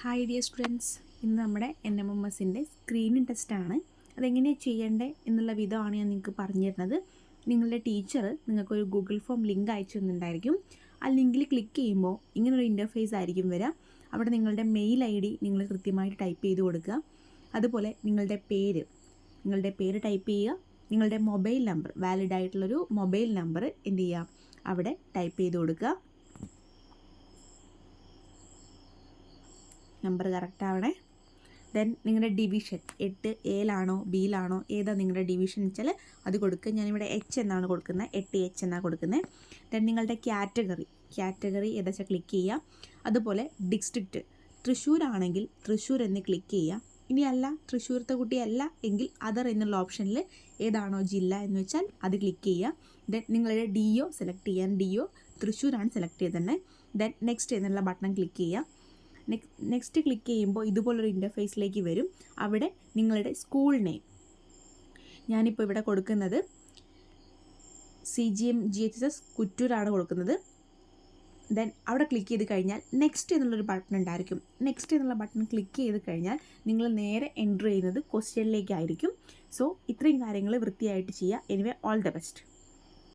Hi dear students, ഇന്ന് നമ്മുടെ NMMSൻ്റെ screening ടെസ്റ്റാണ്. അതെങ്ങനെയാണ് ചെയ്യേണ്ടത് എന്നുള്ള വിധമാണ് ഞാൻ നിങ്ങൾക്ക് പറഞ്ഞു തരുന്നത്. നിങ്ങളുടെ ടീച്ചർ നിങ്ങൾക്കൊരു ഗൂഗിൾ ഫോം ലിങ്ക് അയച്ചു തന്നിട്ടുണ്ടായിരിക്കും. ആ ലിങ്കിൽ ക്ലിക്ക് ചെയ്യുമ്പോൾ ഇങ്ങനൊരു ഇൻ്റർഫേസ് ആയിരിക്കും വരിക. അവിടെ നിങ്ങളുടെ മെയിൽ ID നിങ്ങൾ കൃത്യമായിട്ട് ടൈപ്പ് ചെയ്ത് കൊടുക്കുക. അതുപോലെ നിങ്ങളുടെ പേര് ടൈപ്പ് ചെയ്യുക. നിങ്ങളുടെ മൊബൈൽ നമ്പർ, വാലിഡ് ആയിട്ടുള്ളൊരു മൊബൈൽ നമ്പർ എന്ത് ചെയ്യുക, അവിടെ ടൈപ്പ് ചെയ്ത് കൊടുക്കുക. നമ്പർ കറക്റ്റ് ആവണേ. ദെൻ നിങ്ങളുടെ ഡിവിഷൻ 8A Bയിലാണോ ഏതാ നിങ്ങളുടെ ഡിവിഷൻ വെച്ചാൽ അത് കൊടുക്കുക. ഞാനിവിടെ H എന്നാണ് കൊടുക്കുന്നത്, 8H എന്നാണ് കൊടുക്കുന്നത്. ദെൻ നിങ്ങളുടെ കാറ്റഗറി ഏതാ വെച്ചാൽ ക്ലിക്ക് ചെയ്യുക. അതുപോലെ ഡിസ്ട്രിക്റ്റ്, തൃശ്ശൂരാണെങ്കിൽ തൃശ്ശൂർ എന്ന് ക്ലിക്ക് ചെയ്യുക. ഇനിയല്ല തൃശ്ശൂരത്തെ കുട്ടിയല്ല എങ്കിൽ അതർ എന്നുള്ള ഓപ്ഷനിൽ ഏതാണോ ജില്ല എന്ന് വെച്ചാൽ അത് ക്ലിക്ക് ചെയ്യുക. ദെൻ നിങ്ങളുടെ DO സെലക്ട് ചെയ്യാൻ, DO തൃശ്ശൂരാണ് സെലക്ട് ചെയ്തത്. ദെൻ നെക്സ്റ്റ് എന്നുള്ള ബട്ടൺ ക്ലിക്ക് ചെയ്യുക. നെക്സ്റ്റ് ക്ലിക്ക് ചെയ്യുമ്പോൾ ഇതുപോലൊരു ഇൻ്റർഫേസിലേക്ക് വരും. അവിടെ നിങ്ങളുടെ സ്കൂൾ നെയിം, ഞാനിപ്പോൾ ഇവിടെ കൊടുക്കുന്നത് CGM-GHS കുറ്റൂരാണ് കൊടുക്കുന്നത്. ദെൻ അവിടെ ക്ലിക്ക് ചെയ്ത് കഴിഞ്ഞാൽ നെക്സ്റ്റ് എന്നുള്ളൊരു ബട്ടൺ ഉണ്ടായിരിക്കും. നെക്സ്റ്റ് എന്നുള്ള ബട്ടൺ ക്ലിക്ക് ചെയ്ത് കഴിഞ്ഞാൽ നിങ്ങൾ നേരെ എൻ്റർ ചെയ്യുന്നത് ക്വസ്റ്റ്യനിലേക്കായിരിക്കും. സോ ഇത്രയും കാര്യങ്ങൾ വൃത്തിയായിട്ട് ചെയ്യുക. Anyway, all the best.